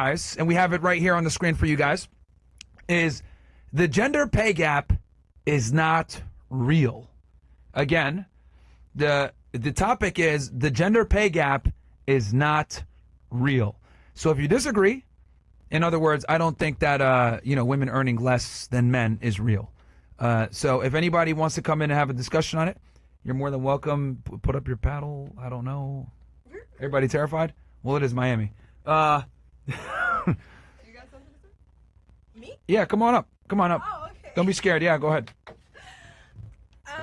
guys, and we have it right here on the screen for you guys, is the gender pay gap is not real. Again, the topic is the gender pay gap is not real. So if you disagree, in other words, I don't think that women earning less than men is real. So if anybody wants to come in and have a discussion on it, you're more than welcome. Put up your paddle. I don't know. Everybody terrified? Well, it is Miami. You got something to say? Me? Yeah, come on up. Come on up. Oh, okay. Don't be scared. Yeah, go ahead.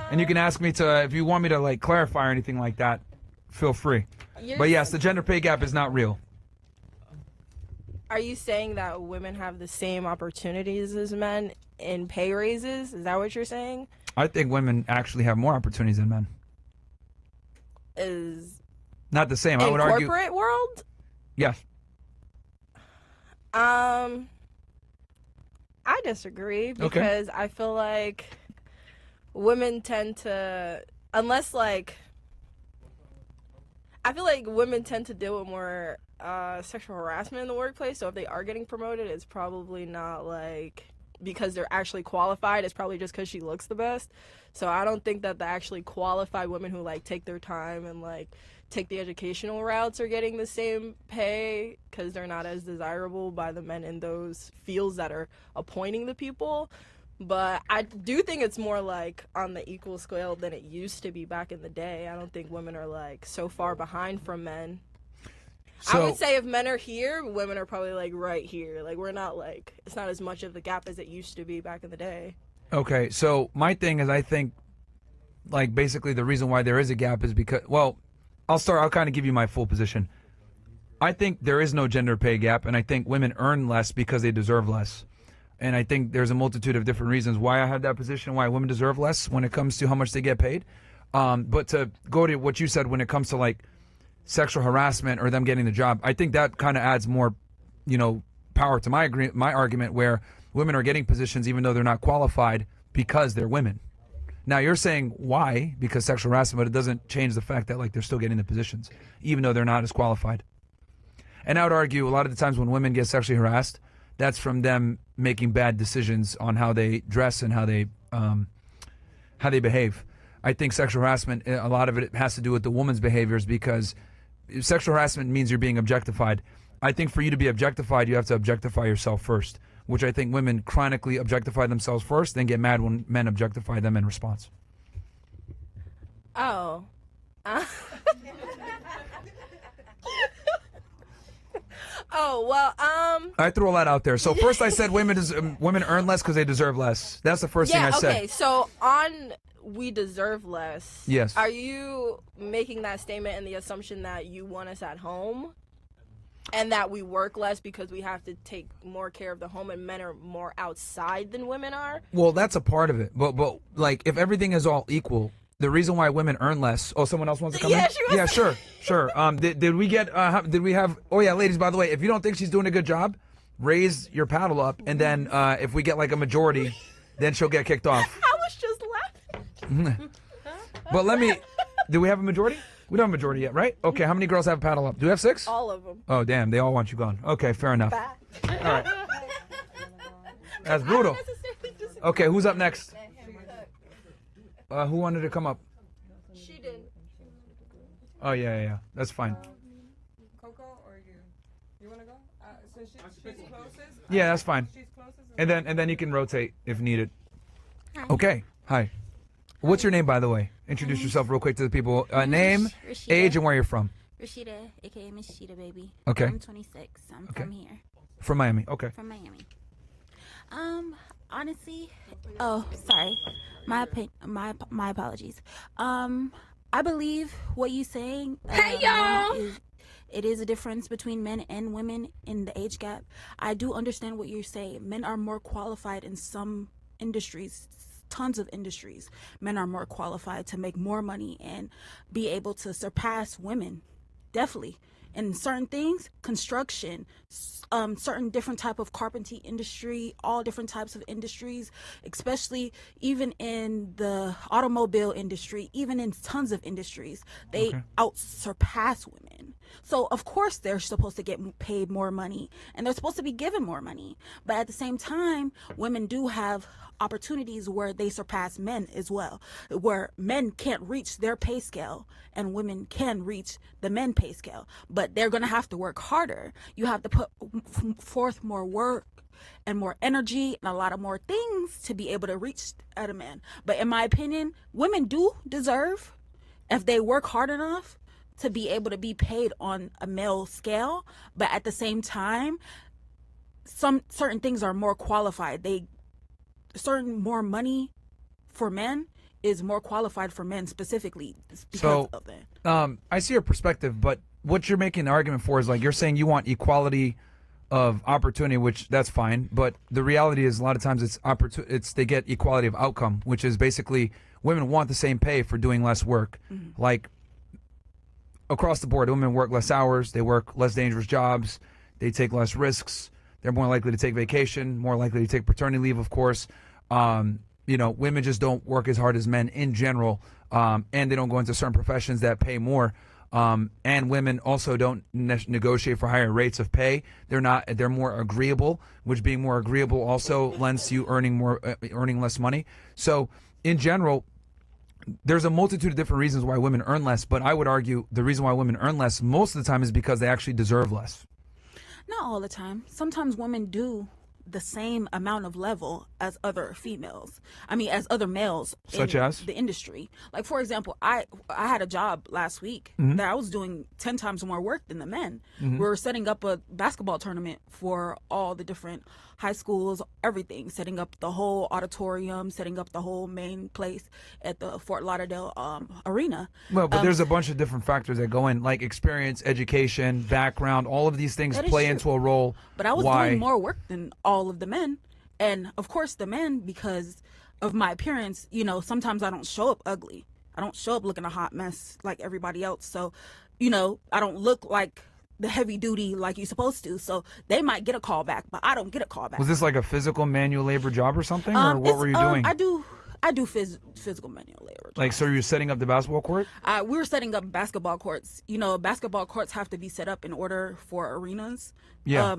And you can ask me if you want me to like clarify or anything like that, feel free. But yes, the gender pay gap is not real. Are you saying that women have the same opportunities as men in pay raises? Is that what you're saying? I think women actually have more opportunities than men. Is not the same. I would argue. In corporate world? Yes. I disagree because I feel like women tend to, I feel like women tend to deal with more sexual harassment in the workplace. So if they are getting promoted, it's probably not like because they're actually qualified. It's probably just because she looks the best. So I don't think that the actually qualified women who like take their time and like take the educational routes are getting the same pay because they're not as desirable by the men in those fields that are appointing the people. But I do think it's more like on the equal scale than it used to be back in the day. I don't think women are like so far behind from men. So, I would say if men are here, women are probably like right here. Like we're not like, it's not as much of the gap as it used to be back in the day. Okay, so my thing is I think like basically the reason why there is a gap is because, well, I'll kind of give you my full position. I think there is no gender pay gap, and I think women earn less because they deserve less. And I think there's a multitude of different reasons why I have that position, why women deserve less when it comes to how much they get paid. But to go to what you said when it comes to like sexual harassment or them getting the job, I think that kind of adds more, power to my argument where women are getting positions even though they're not qualified because they're women. Now you're saying why? Because sexual harassment, but it doesn't change the fact that like they're still getting the positions even though they're not as qualified. And I would argue a lot of the times when women get sexually harassed, that's from them making bad decisions on how they dress and how they behave. I think sexual harassment, a lot of it has to do with the woman's behaviors because sexual harassment means you're being objectified. I think for you to be objectified, you have to objectify yourself first, which I think women chronically objectify themselves first, then get mad when men objectify them in response. Oh. Oh, well, I threw all that out there. So first I said women earn less because they deserve less. That's the first thing I said. Okay, so on we deserve less. Yes. Are you making that statement in the assumption that you want us at home and that we work less because we have to take more care of the home and men are more outside than women are? Well, that's a part of it. But like if everything is all equal, the reason why women earn less. Oh, someone else wants to come in? Yeah, sure. Did we have? Oh yeah, ladies. By the way, if you don't think she's doing a good job, raise your paddle up, and then if we get like a majority, then she'll get kicked off. I was just laughing. But do we have a majority? We don't have a majority yet, right? Okay, how many girls have a paddle up? Do we have 6? All of them. Oh damn, they all want you gone. Okay, fair enough. Bye. All right. That's brutal. Okay, who's up next? Who wanted to come up? She did. Oh yeah. That's fine. Coco or you? You want to go? Since she's closest. Yeah, that's fine. She's closest. And then you can rotate if needed. Hi. Okay. Hi. What's your name, by the way? Introduce yourself real quick to the people. Name, Rashida. age, and where you're from. Rashida, aka Miss Sheeta, baby. Okay. I'm 26. I'm from here. From Miami. Okay. From Miami. Honestly, oh, sorry. My apologies. I believe what you're saying. Hey y'all. It is a difference between men and women in the age gap. I do understand what you're saying. Men are more qualified in some industries, tons of industries. Men are more qualified to make more money and be able to surpass women. Definitely. In certain things, construction, certain different type of carpentry industry, all different types of industries, especially even in the automobile industry, even in tons of industries, they out surpass women. women. So of course they're supposed to get paid more money and they're supposed to be given more money. But at the same time, women do have opportunities where they surpass men as well, where men can't reach their pay scale and women can reach the men pay scale. But they're going to have to work harder. You have to put forth more work and more energy and a lot of more things to be able to reach at a man. But in my opinion, women do deserve, if they work hard enough, to be able to be paid on a male scale. But at the same time, some certain things are more qualified. Certain more money for men is more qualified for men specifically because of that. I see your perspective, but what you're making an argument for is like you're saying you want equality of opportunity, which that's fine. But the reality is a lot of times it's they get equality of outcome, which is basically women want the same pay for doing less work. Mm-hmm. Like across the board, women work less hours, they work less dangerous jobs, they take less risks, they're more likely to take vacation, more likely to take paternity leave, of course. Women just don't work as hard as men in general, and they don't go into certain professions that pay more. And women also don't negotiate for higher rates of pay. They're more agreeable, which being more agreeable also lends to you earning less money. So in general, there's a multitude of different reasons why women earn less, but I would argue the reason why women earn less most of the time is because they actually deserve less. Not all the time. Sometimes women do the same amount of level as other as other males such in as the industry. Like, for example, I had a job last week mm-hmm. that I was doing 10 times more work than the men. Mm-hmm. We were setting up a basketball tournament for all the different high schools, everything, setting up the whole auditorium, setting up the whole main place at the Fort Lauderdale arena. Well, but there's a bunch of different factors that go in, like experience, education, background, all of these things play into a role. But I was doing more work than all of the men. And of course the men, because of my appearance, sometimes I don't show up ugly. I don't show up looking a hot mess like everybody else. So, I don't look like the heavy duty like you're supposed to. So they might get a call back, but I don't get a call back. Was this like a physical manual labor job or something? Or what were you doing? I do physical manual labor jobs. Like, so you're setting up the basketball court? We were setting up basketball courts. Basketball courts have to be set up in order for arenas. Yeah.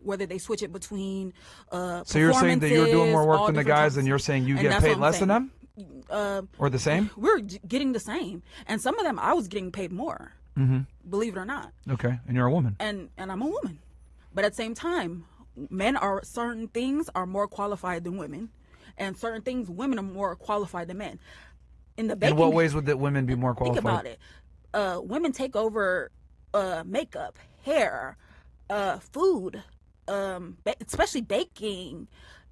Whether they switch it between so you're saying that you're doing more work than the guys and you're saying you get paid less than them? Or the same? We're getting the same. And some of them I was getting paid more. Mm-hmm. Believe it or not. Okay. And you're a woman. And I'm a woman. But at the same time, certain things are more qualified than women. And certain things, women are more qualified than men. In what ways would the women be more qualified? Think about it. Women take over makeup, hair, food, especially baking,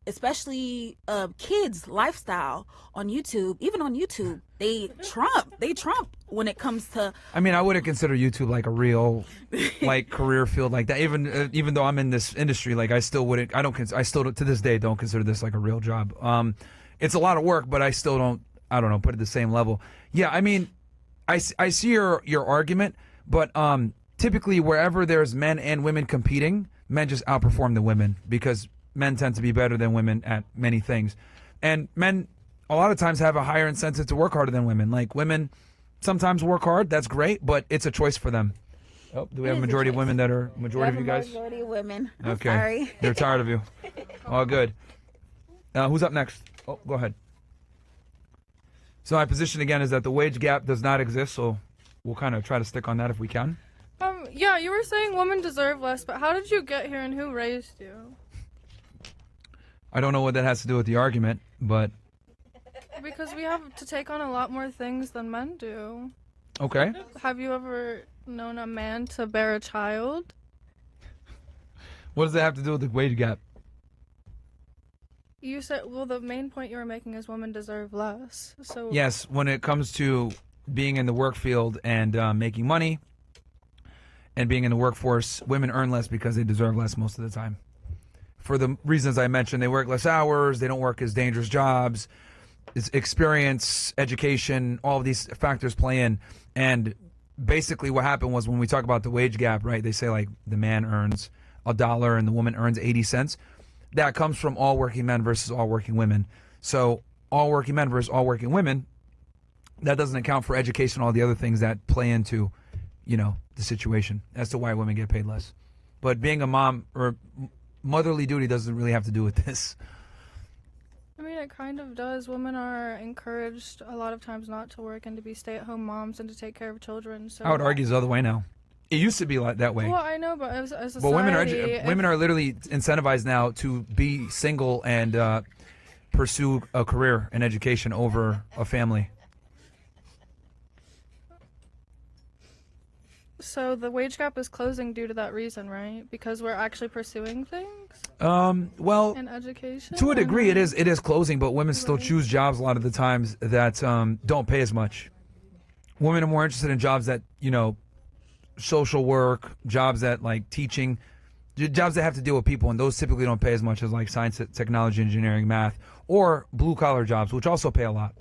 especially kids' lifestyle on YouTube. Even on YouTube, they trump when it comes to. I mean, I wouldn't consider YouTube like a real career field like that. Even though I'm in this industry, I still wouldn't. I still to this day don't consider this like a real job. It's a lot of work, but I still don't. I don't know. Put it at the same level. Yeah, I mean, I see your argument, but typically wherever there's men and women competing, men just outperform the women because men tend to be better than women at many things. And men a lot of times have a higher incentive to work harder than women. Like, women sometimes work hard, that's great, but it's a choice for them. Oh, do we have a majority of women that are majority of you guys? Majority of women. Okay. Sorry. They're tired of you. All good. Who's up next? Oh, go ahead. So my position again is that the wage gap does not exist, so we'll kind of try to stick on that if we can. Yeah, you were saying women deserve less, but how did you get here and who raised you? I don't know what that has to do with the argument, but... Because we have to take on a lot more things than men do. Okay. Have you ever known a man to bear a child? What does that have to do with the wage gap? You said, the main point you were making is women deserve less. So yes, when it comes to being in the work field and making money and being in the workforce, women earn less because they deserve less most of the time. For the reasons I mentioned, they work less hours, they don't work as dangerous jobs, it's experience, education, all of these factors play in. And basically what happened was when we talk about the wage gap, right, they say like the man earns $1 and the woman earns 80 cents. That comes from all working men versus all working women. So all working men versus all working women, that doesn't account for education, all the other things that play into, the situation as to why women get paid less. But being a mom or motherly duty doesn't really have to do with this. I mean, it kind of does. Women are encouraged a lot of times not to work and to be stay-at-home moms and to take care of children. So I would argue it's the other way now. It used to be like that way. Well, I know, but as a society, But women are literally incentivized now to be single and pursue a career in education over a family. So the wage gap is closing due to that reason, right? Because we're actually pursuing things Well, in education. to a degree, it is closing, but women still choose jobs a lot of the times that don't pay as much. Women are more interested in jobs that, social work, jobs that like teaching, jobs that have to deal with people, and those typically don't pay as much as like science, technology, engineering, math, or blue collar jobs, which also pay a lot.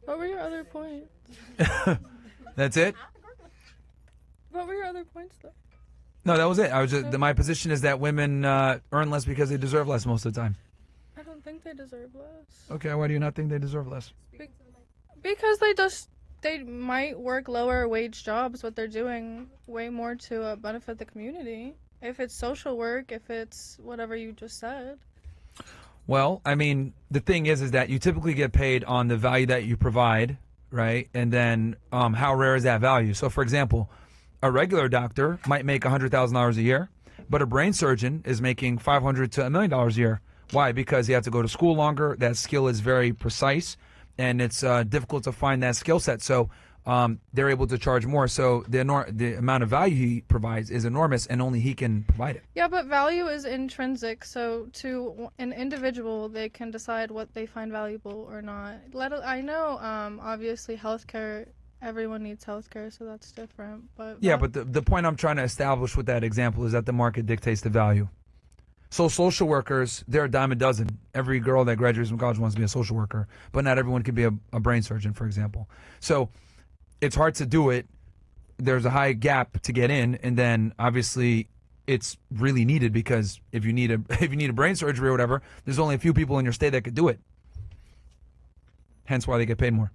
What were your other points? That's it? What were your other points, though? No, that was it. My position is that women earn less because they deserve less most of the time. I don't think they deserve less. Okay, why do you not think they deserve less? Because they might work lower wage jobs, but they're doing way more to benefit the community. If it's social work, if it's whatever you just said. Well, I mean, the thing is that you typically get paid on the value that you provide, right? And then how rare is that value? So, for example, a regular doctor might make $100,000 a year, but a brain surgeon is making $500 to $1 million a year. Why? Because he has to go to school longer. That skill is very precise, and it's difficult to find that skill set. So they're able to charge more. So the amount of value he provides is enormous, and only he can provide it. Yeah, but value is intrinsic. So to an individual, they can decide what they find valuable or not. I know, obviously, healthcare. Everyone needs healthcare, so that's different. But yeah, but the point I'm trying to establish with that example is that the market dictates the value. So social workers, they're a dime a dozen. Every girl that graduates from college wants to be a social worker, but not everyone can be a brain surgeon, for example. So it's hard to do it. There's a high gap to get in, and then obviously it's really needed because if you need a brain surgery or whatever, there's only a few people in your state that could do it. Hence why they get paid more.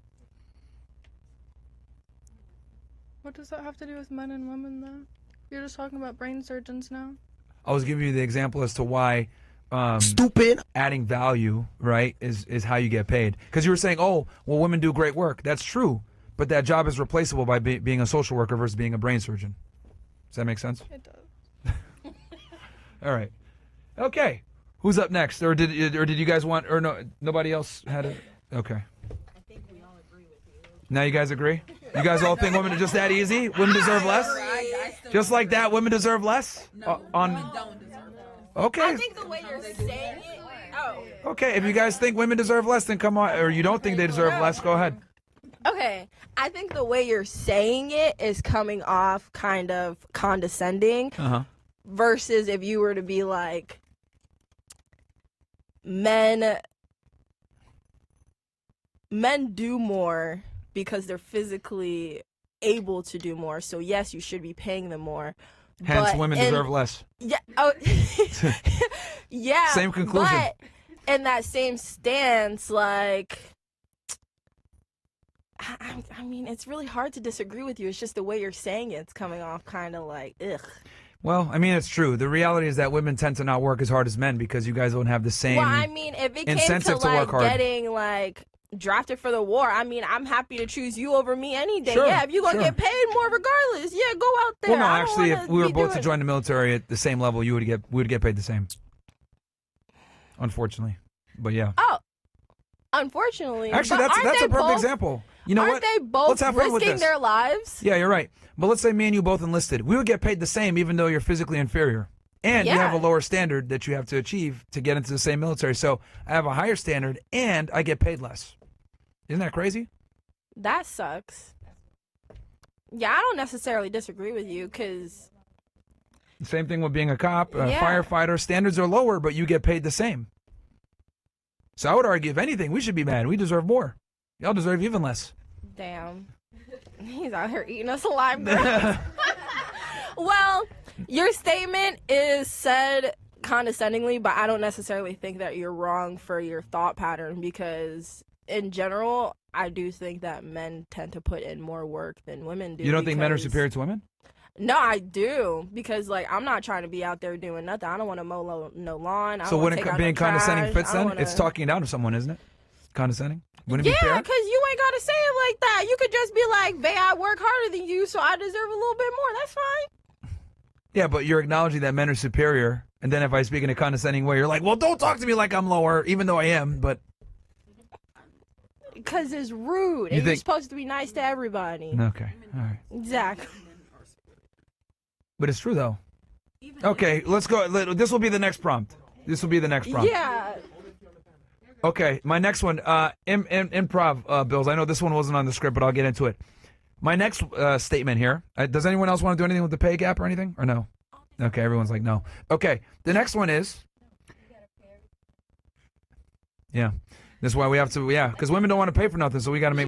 what does that have to do with men and women, though? You're just talking about brain surgeons now. I was giving you the example as to why Stupid. adding value, right, is how you get paid. Because you were saying, oh, well, women do great work. That's true. But that job is replaceable by being a social worker versus being a brain surgeon. Does that make sense? It does. All right. Okay. Who's up next? Or did you guys want, or no, nobody else had it? Okay. I think we all agree with you. Now you guys agree? You guys all think women are just that easy? Women deserve less? Just like that, women deserve less? No, women don't deserve that. Okay. I think the way you're saying it. Oh. Okay, if you guys think women deserve less, then come on. Or you don't think they deserve less, go ahead. Okay, I think the way you're saying it is coming off kind of condescending versus if you were to be like, men do more because they're physically able to do more. So yes, you should be paying them more. Hence, women deserve less. Yeah. Oh, yeah. Same conclusion. But in that same stance, like, I mean, it's really hard to disagree with you. It's just the way you're saying it's coming off kind of like, ugh. Well, I mean, it's true. The reality is that women tend to not work as hard as men because you guys don't have the same Well, I mean, if it came incentive to to work like hard. getting like drafted for the war, I mean, I'm happy to choose you over me any day. Sure, Yeah, if you're gonna sure. get paid more regardless, yeah, go out there. Well, no, I don't actually, if wanna we were be both to doing- join the military at the same level, we would get paid the same. Unfortunately, but yeah. Oh, unfortunately. Actually, but that's aren't a they perfect both- example. You know aren't what? they both Let's have fun with risking this. their lives? Yeah, you're right. But let's say me and you both enlisted. We would get paid the same even though you're physically inferior. And you Yeah. have a lower standard that you have to achieve to get into the same military. So I have a higher standard and I get paid less. Isn't that crazy? That sucks. Yeah, I don't necessarily disagree with you because Same thing with being a cop, a Yeah. firefighter. Standards are lower, but you get paid the same. So I would argue, if anything, we should be mad. We deserve more. Y'all deserve even less. damn, he's out here eating us alive. Bro. Well, your statement is said condescendingly, but I don't necessarily think that you're wrong for your thought pattern because in general, I do think that men tend to put in more work than women do. You don't think men are because- superior to women? No, I do, because like I'm not trying to be out there doing nothing. I don't want to mow no lawn. I So don't wanna wouldn't take out being no condescending trash. fits I don't then? It's wanna- talking down to someone, isn't it? Condescending? Wouldn't it Yeah, be fair? because you ain't gotta say it like that. You could just be like, "Babe, I work harder than you, so I deserve a little bit more." That's fine. Yeah, but you're acknowledging that men are superior, and then if I speak in a condescending way, you're like, well, don't talk to me like I'm lower, even though I am, but... Because it's rude, You and you're think- supposed to be nice to everybody. Okay, all right. Exactly. But it's true, though. Okay, let's go. This will be the next prompt. This will be the next prompt. Yeah. Okay, my next one, improv, Bills. I know this one wasn't on the script, but I'll get into it. My next statement here. Does anyone else want to do anything with the pay gap or anything? Or no? Okay, everyone's like, no. Okay, the next one is... Yeah. That's why we have to, because women don't want to pay for nothing, so we got to make